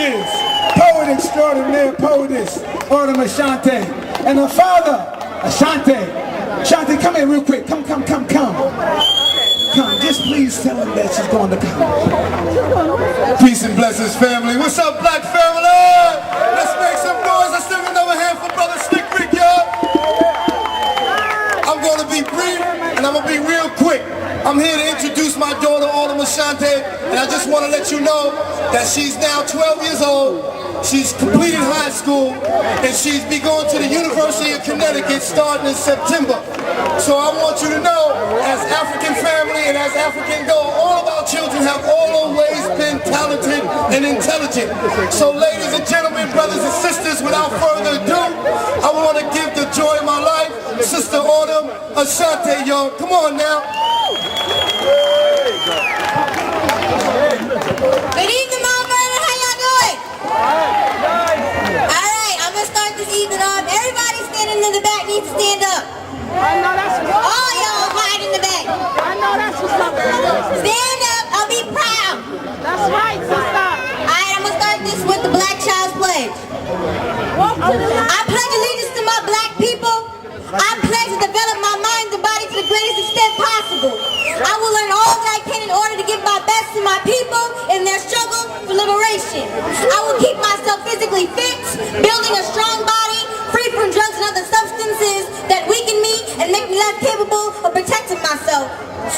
is poet extraordinaire, poetess, Autum Ashante. And her father, Ashante. Ashante, come here real quick. Come. Come, just please tell him that she's going to come. Peace and blessings, family. What's up, black family? Let's make some noise. Let's sing another hand for Brother Slick Rick, y'all. I'm going to be brief, and I'm going to be real quick. I'm here to introduce my daughter, Autum Ashante, and I just want to let you know that she's now 12 years old. She's completed high school, and she's be going to the University of Connecticut starting in September. So I want you to know, as African family and as African go, all of our children have always been talented and intelligent. So ladies and gentlemen, brothers and sisters, without further ado, I want to give the joy of my life, Sister Autum Ashante, y'all. Come on now. Good evening, Mount Vernon. How y'all doing? Alright, I'm gonna start this evening off. Everybody standing in the back needs to stand up. All y'all hide in the back. Stand up, I'll be proud. That's right, sister. Alright, I'm gonna start this with the Black Child's Pledge. I pledge allegiance to my black people. I pledge to develop my mind and body to the greatest extent possible. I will learn all that I can in order to give my best to my people in their struggle for liberation. I will keep myself physically fit, building a strong body, free from drugs and other substances that weaken me and make me less capable of protecting myself.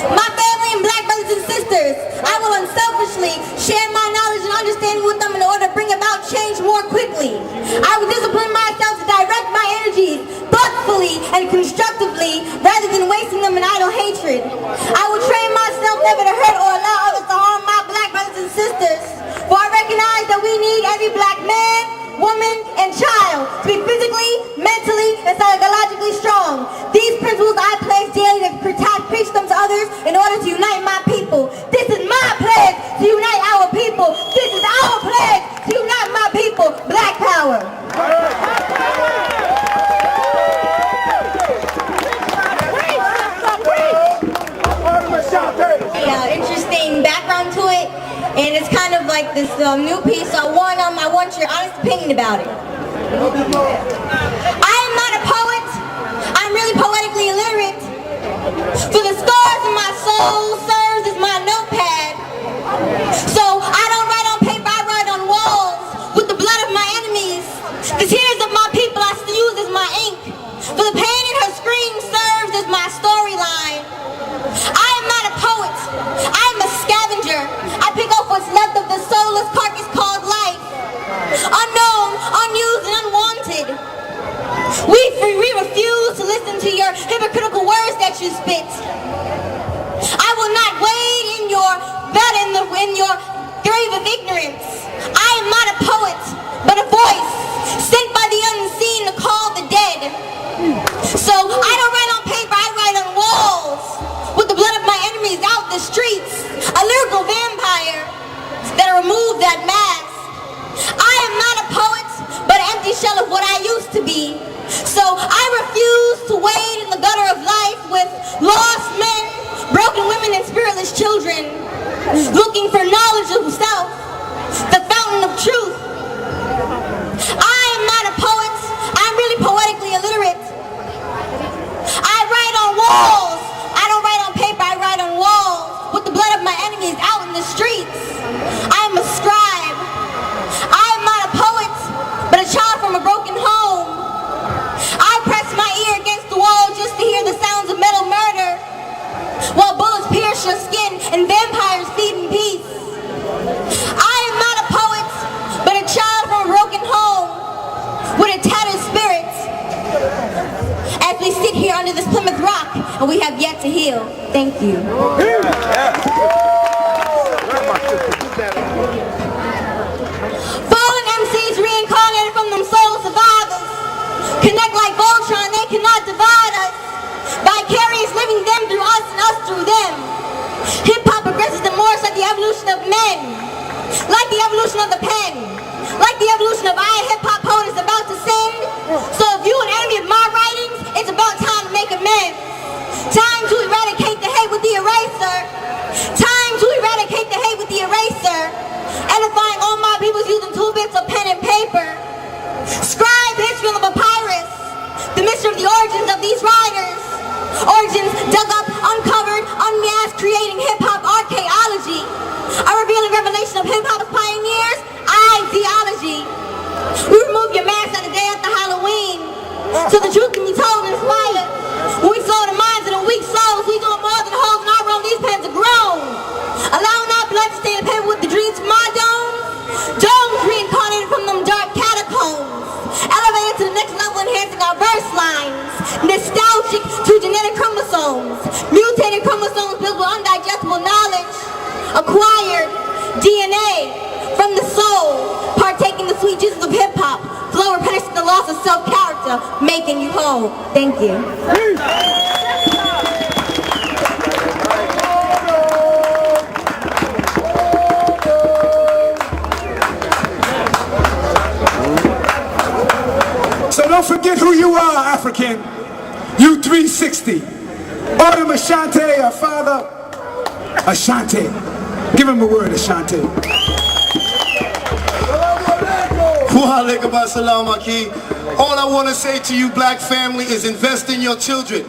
My family and black brothers and sisters, I will unselfishly share my knowledge and understanding with them in order to bring about change more quickly. I will discipline myself to direct my energies thoughtfully and constructively rather than wasting them in idle hatred. I will train myself never to hurt or allow others to harm my black brothers and sisters. For I recognize that we need every black man, woman, and child to be physically, mentally, and psychologically strong. These principles I place daily to preach them to others in order to unite my people. This is my pledge to unite our people. This is our pledge to unite my people. Black power. Interesting background to it, and it's kind of like this new piece. So I want your honest opinion about it. I am not a poet. I'm really poetically illiterate. For the scars in my soul serves as my notepad. So I don't write on paper, I write on walls with the blood of my enemies. The tears of my people I still use as my ink. For the pain in her scream serves as my storyline. I am not a poet. I am a scavenger. I pick up what's left of the soulless carcass called life. Unknown, unused, and unwanted. We refuse to listen to your hypocritical words that you spit. I will not wade in your bed in your grave of ignorance. I am not a poet, but a voice sent by the unseen to call the dead. So I don't write on paper, I write on walls with the blood of my enemies out the streets. A lyrical vampire that removed that mask. I am not a poet, but an empty shell of what I used to be. So I refuse to wade in the gutter of life with lost men, broken women, and spiritless children, looking for knowledge of self, the fountain of truth. I am not a poet. I'm really poetically illiterate. I write on walls. I don't write on paper, I write on walls with the blood of my enemies out in the streets. I am a scribe. I am not a poet, but a child from a broken home. I press my ear against the wall just to hear the sounds of metal murder, while bullets pierce your skin and vampires feed in peace. I am not a poet, but a child from a broken home with a tattered spirit. As we sit here under this Plymouth Rock, and we have yet to heal. Thank you. Fallen MCs reincarnated from them soul survivors. Connect like Voltron, they cannot divide us. Vicarious living them through us and us through them. Hip-hop progresses the more like the evolution of men. Like the evolution of the pen. Like the evolution of I, hip-hop poet is about to send. So if you an enemy of my writings, it's about time to make amends. Time to eradicate the hate with the eraser. Time to eradicate the hate with the eraser. Edifying all my people's using 2-bit paper. Scribe the history of a papyrus, the mystery of the origins of these writers. Origins dug up, uncovered, unmasked, creating hip-hop archaeology. A revealing revelation of hip-hop's pioneers, ideology. We remove your mask on the day after Halloween, so the truth can be told and inspired. When we sow the minds of the weak souls, we doing more than holes in our room. These pens are grown. Allowing our blood to stain the paper with the dreams from our domes. Domes reincarnated from them dark catacombs. Elevated to the next level, enhancing our verse lines. Nostalgic to genetic chromosomes. Mutated chromosomes built with undigestible knowledge. Acquired DNA from the soul. Partaking the sweet juices of hip-hop. Flow replenishing the loss of self-character. Making you whole. Thank you. So don't forget who you are, African. You 360. Autum Ashante, our father, Ashante. Give him a word, Ashante. Wa alaikum assalam, Aki. All I want to say to you, black family, is invest in your children.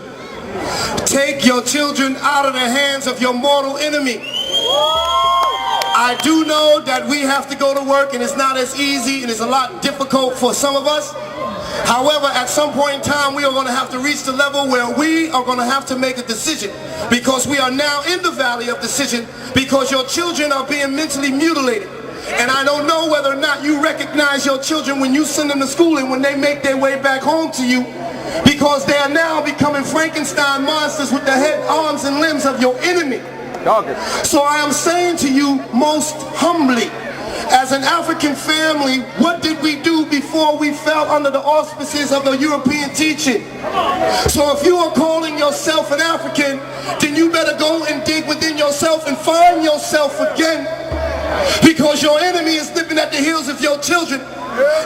Take your children out of the hands of your mortal enemy. I do know that we have to go to work and it's not as easy and it's a lot difficult for some of us. However, at some point in time, we are going to have to reach the level where we are going to have to make a decision, because we are now in the valley of decision, because your children are being mentally mutilated. And I don't know whether or not you recognize your children when you send them to school and when they make their way back home to you, because they are now becoming Frankenstein monsters with the head, arms, and limbs of your enemy. So I am saying to you most humbly, as an African family, what did we do before we fell under the auspices of the European teaching? So if you are calling yourself an African, then you better go and dig within yourself and find yourself again, because your enemy is nipping at the heels of your children.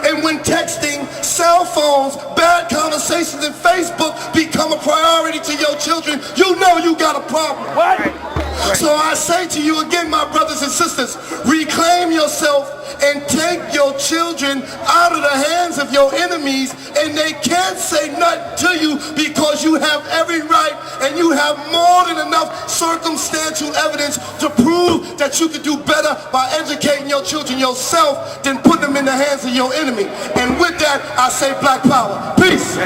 And when texting, cell phones, bad conversations, and Facebook become a priority to your children, you know you got a problem. So I say to you again, my brothers and sisters, reclaim yourself and take your children out of the hands of your enemies, and they can't say nothing to you, because you have every right and you have more than enough circumstantial evidence to prove that you could do better by educating your children yourself than put them in the hands of your enemy. And with that, I say black power. Peace.